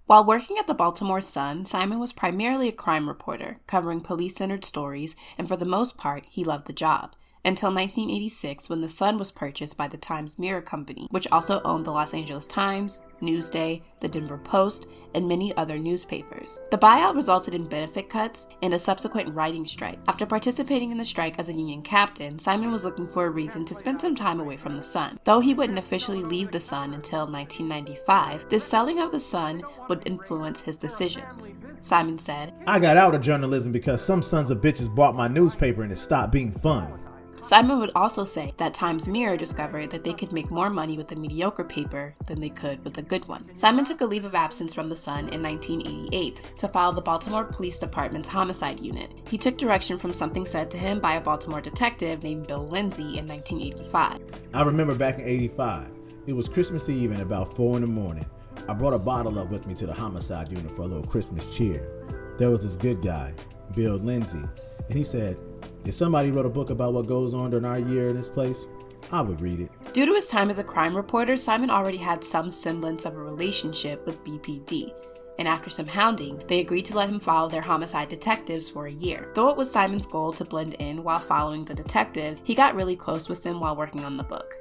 While working at the Baltimore Sun, Simon was primarily a crime reporter, covering police-centered stories, and for the most part, he loved the job. Until 1986, when the Sun was purchased by the Times-Mirror Company, which also owned the Los Angeles Times, Newsday, the Denver Post, and many other newspapers. The buyout resulted in benefit cuts and a subsequent writing strike. After participating in the strike as a union captain, Simon was looking for a reason to spend some time away from the Sun. Though he wouldn't officially leave the Sun until 1995, this selling of the Sun would influence his decisions. Simon said, "I got out of journalism because some sons of bitches bought my newspaper and it stopped being fun." Simon would also say that Times-Mirror discovered that they could make more money with a mediocre paper than they could with a good one. Simon took a leave of absence from the Sun in 1988 to file the Baltimore Police Department's Homicide Unit. He took direction from something said to him by a Baltimore detective named Bill Lindsay in 1985. "I remember back in 85. It was Christmas Eve and about 4 in the morning. I brought a bottle up with me to the Homicide Unit for a little Christmas cheer. There was this good guy, Bill Lindsay, and he said, if somebody wrote a book about what goes on during our year in this place, I would read it." Due to his time as a crime reporter, Simon already had some semblance of a relationship with BPD, and after some hounding, they agreed to let him follow their homicide detectives for a year. Though it was Simon's goal to blend in while following the detectives, he got really close with them while working on the book.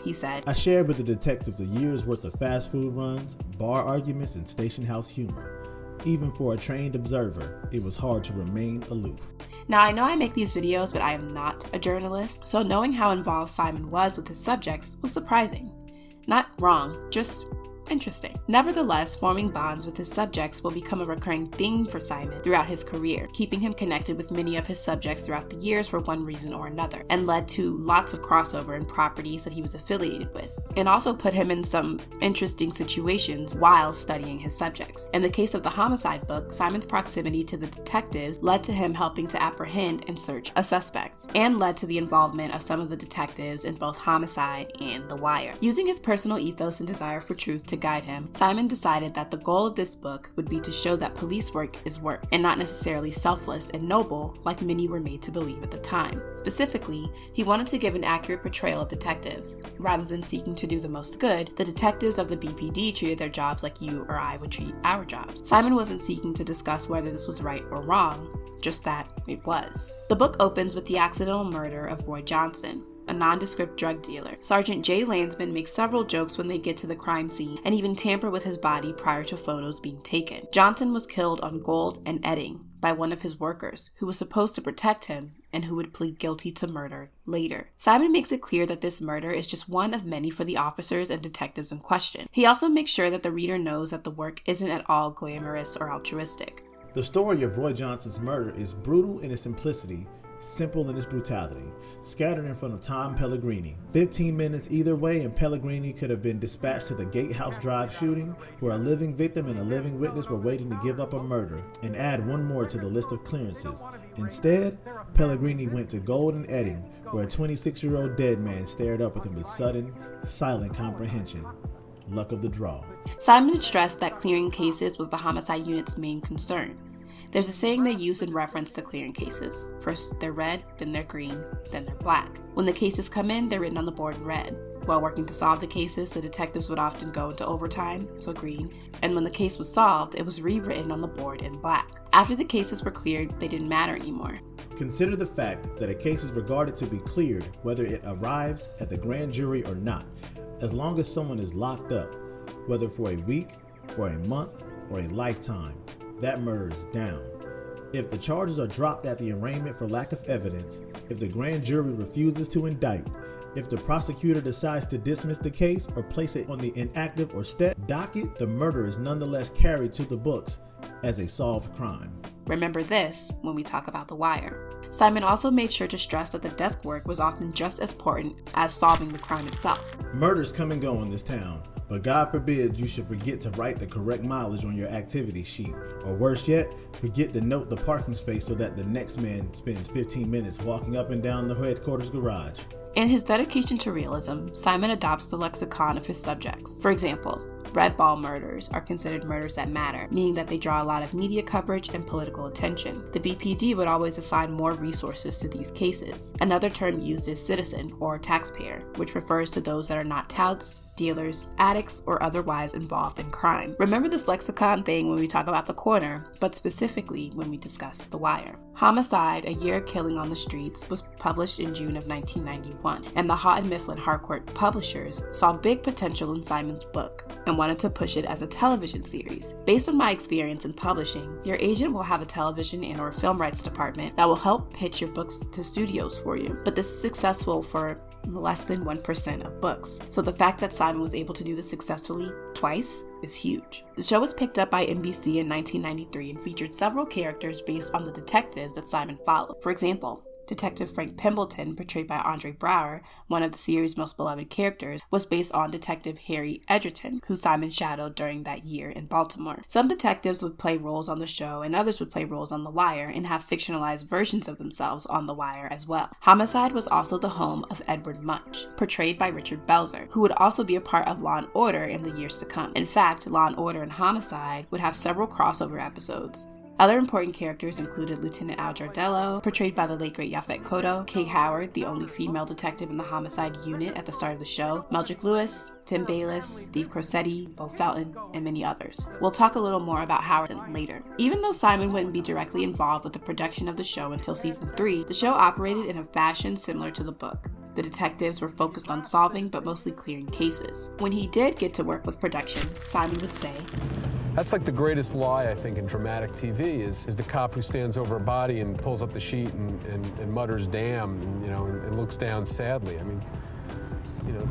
He said, "I shared with the detectives a year's worth of fast food runs, bar arguments, and station house humor. Even for a trained observer, it was hard to remain aloof." Now, I know I make these videos, but I am not a journalist, so knowing how involved Simon was with his subjects was surprising. Not wrong, just interesting. Nevertheless, forming bonds with his subjects will become a recurring theme for Simon throughout his career, keeping him connected with many of his subjects throughout the years for one reason or another, and led to lots of crossover in properties that he was affiliated with, and also put him in some interesting situations while studying his subjects. In the case of the Homicide book, Simon's proximity to the detectives led to him helping to apprehend and search a suspect, and led to the involvement of some of the detectives in both Homicide and The Wire. Using his personal ethos and desire for truth to guide him, Simon decided that the goal of this book would be to show that police work is work, and not necessarily selfless and noble like many were made to believe at the time. Specifically, he wanted to give an accurate portrayal of detectives. Rather than seeking to do the most good, the detectives of the BPD treated their jobs like you or I would treat our jobs. Simon wasn't seeking to discuss whether this was right or wrong, just that it was. The book opens with the accidental murder of Roy Johnson, a nondescript drug dealer. Sergeant Jay Landsman makes several jokes when they get to the crime scene and even tamper with his body prior to photos being taken. Johnson was killed on Gold and Edding by one of his workers who was supposed to protect him and who would plead guilty to murder later. Simon makes it clear that this murder is just one of many for the officers and detectives in question. He also makes sure that the reader knows that the work isn't at all glamorous or altruistic. The story of Roy Johnson's murder is brutal in its simplicity, simple in its brutality, scattered in front of Tom Pellegrini. 15 minutes either way and Pellegrini could have been dispatched to the Gatehouse Drive shooting, where a living victim and a living witness were waiting to give up a murder, and add one more to the list of clearances. Instead, Pellegrini went to Gold and Edding, where a 26-year-old dead man stared up at him with sudden, silent comprehension. Luck of the draw. Simon stressed that clearing cases was the Homicide Unit's main concern. There's a saying they use in reference to clearing cases. First they're red, then they're green, then they're black. When the cases come in, they're written on the board in red. While working to solve the cases, the detectives would often go into overtime, so green, and when the case was solved, it was rewritten on the board in black. After the cases were cleared, they didn't matter anymore. Consider the fact that a case is regarded to be cleared whether it arrives at the grand jury or not, as long as someone is locked up, whether for a week, for a month, or a lifetime. That murder is down. If the charges are dropped at the arraignment for lack of evidence, if the grand jury refuses to indict, if the prosecutor decides to dismiss the case or place it on the inactive or STEP docket, the murder is nonetheless carried to the books as a solved crime. Remember this when we talk about The Wire. Simon also made sure to stress that the desk work was often just as important as solving the crime itself. Murders come and go in this town, but God forbid you should forget to write the correct mileage on your activity sheet. Or worse yet, forget to note the parking space so that the next man spends 15 minutes walking up and down the headquarters garage. In his dedication to realism, Simon adopts the lexicon of his subjects. For example, red ball murders are considered murders that matter, meaning that they draw a lot of media coverage and political attention. The BPD would always assign more resources to these cases. Another term used is citizen or taxpayer, which refers to those that are not touts, dealers, addicts, or otherwise involved in crime. Remember this lexicon thing when we talk about The Corner, but specifically when we discuss The Wire. Homicide, A Year of Killing on the Streets, was published in June of 1991, and the Houghton Mifflin Harcourt publishers saw big potential in Simon's book and wanted to push it as a television series. Based on my experience in publishing, your agent will have a television and/or film rights department that will help pitch your books to studios for you, but this is successful for less than 1% of books. So the fact that Simon was able to do this successfully twice is huge. The show was picked up by NBC in 1993 and featured several characters based on the detectives that Simon followed. For example, Detective Frank Pemberton, portrayed by Andre Braugher, one of the series' most beloved characters, was based on Detective Harry Edgerton, who Simon shadowed during that year in Baltimore. Some detectives would play roles on the show, and others would play roles on The Wire and have fictionalized versions of themselves on The Wire as well. Homicide was also the home of Edward Munch, portrayed by Richard Belzer, who would also be a part of Law & Order in the years to come. In fact, Law & Order and Homicide would have several crossover episodes. Other important characters included Lieutenant Al Jardello, portrayed by the late great Yaphet Kotto, Kay Howard, the only female detective in the Homicide unit at the start of the show, Mildred Lewis, Tim Bayliss, Steve Corsetti, Bo Felton, and many others. We'll talk a little more about Howard later. Even though Simon wouldn't be directly involved with the production of the show until season 3, the show operated in a fashion similar to the book. The detectives were focused on solving but mostly clearing cases. When he did get to work with production, Simon would say, "That's like the greatest lie, I think, in dramatic TV is the cop who stands over a body and pulls up the sheet and mutters, damn, and looks down sadly. I mean,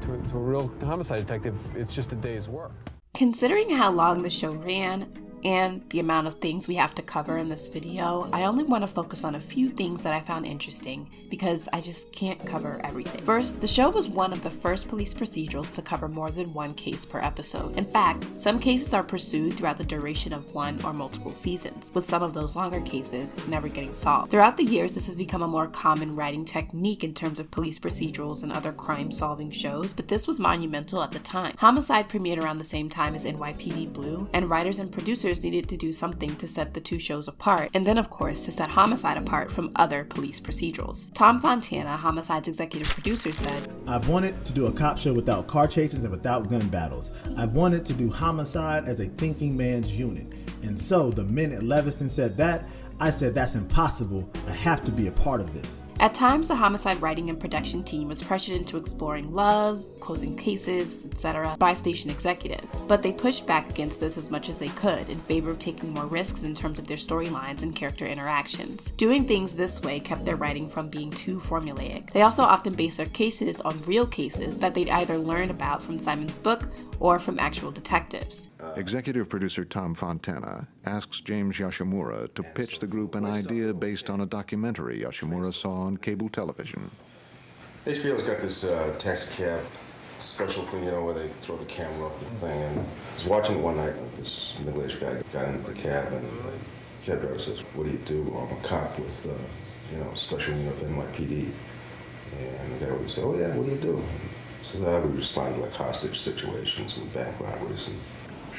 to a real homicide detective, it's just a day's work." Considering how long the show ran, and the amount of things we have to cover in this video, I only want to focus on a few things that I found interesting because I just can't cover everything. First, the show was one of the first police procedurals to cover more than one case per episode. In fact, some cases are pursued throughout the duration of one or multiple seasons, with some of those longer cases never getting solved. Throughout the years, this has become a more common writing technique in terms of police procedurals and other crime-solving shows, but this was monumental at the time. Homicide premiered around the same time as NYPD Blue, and writers and producers needed to do something to set the two shows apart, and then of course to set Homicide apart from other police procedurals. Tom Fontana, Homicide's executive producer, said, "I've wanted to do a cop show without car chases and without gun battles. I've wanted to do Homicide as a thinking man's unit. And so the minute Leviston said that, I said that's impossible. I have to be a part of this." At times, the Homicide writing and production team was pressured into exploring love, closing cases, etc. by station executives, but they pushed back against this as much as they could in favor of taking more risks in terms of their storylines and character interactions. Doing things this way kept their writing from being too formulaic. They also often based their cases on real cases that they'd either learned about from Simon's book or from actual detectives. Executive producer Tom Fontana asks James Yoshimura to pitch the group an idea based on a documentary Yoshimura saw on cable television. HBO's got this taxi cab special thing, where they throw the camera up the thing. And I was watching it one night, and this middle-aged guy got into the cab, and the cab driver says, "What do you do?" "I'm a cop with, special unit of NYPD." And the guy would say, "Oh yeah, what do you do?" So I would respond to like hostage situations and bank robberies. And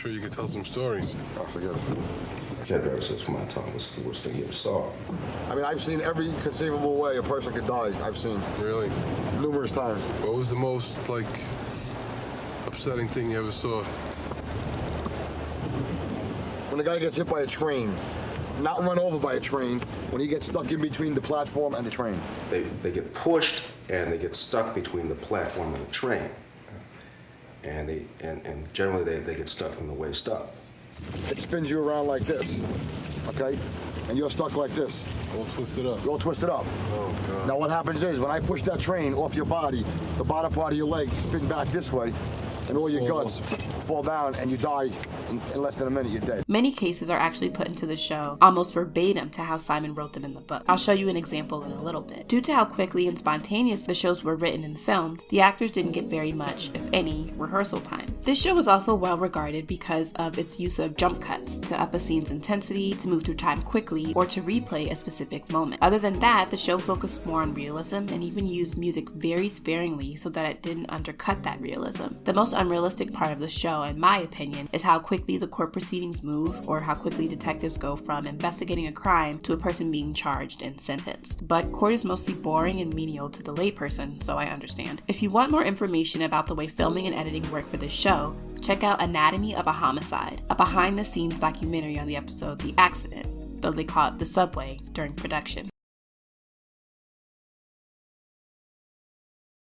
Sure you could tell some stories. I forget it. The cab driver says, "Come on, Tom, what's the worst thing you ever saw?" I mean, I've seen every conceivable way a person could die. I've seen. Really? Numerous times. What was the most, upsetting thing you ever saw? When a guy gets hit by a train, not run over by a train, when he gets stuck in between the platform and the train. They get pushed and they get stuck between the platform and the train. And generally they get stuck from the waist up. It spins you around like this, okay? And you're stuck like this. All twisted up. You're all twisted up. Oh, God. Now what happens is, when I push that train off your body, the bottom part of your leg spins back this way, and all your guts fall down, and you die in less than a minute, you're dead. Many cases are actually put into the show almost verbatim to how Simon wrote them in the book. I'll show you an example in a little bit. Due to how quickly and spontaneous the shows were written and filmed, the actors didn't get very much, if any, rehearsal time. This show was also well regarded because of its use of jump cuts to up a scene's intensity, to move through time quickly, or to replay a specific moment. Other than that, the show focused more on realism and even used music very sparingly so that it didn't undercut that realism. The most most unrealistic part of the show, in my opinion, is how quickly the court proceedings move, or how quickly detectives go from investigating a crime to a person being charged and sentenced. But court is mostly boring and menial to the layperson, so I understand. If you want more information about the way filming and editing work for this show, check out Anatomy of a Homicide, a behind-the-scenes documentary on the episode The Accident, though they call it The Subway, during production.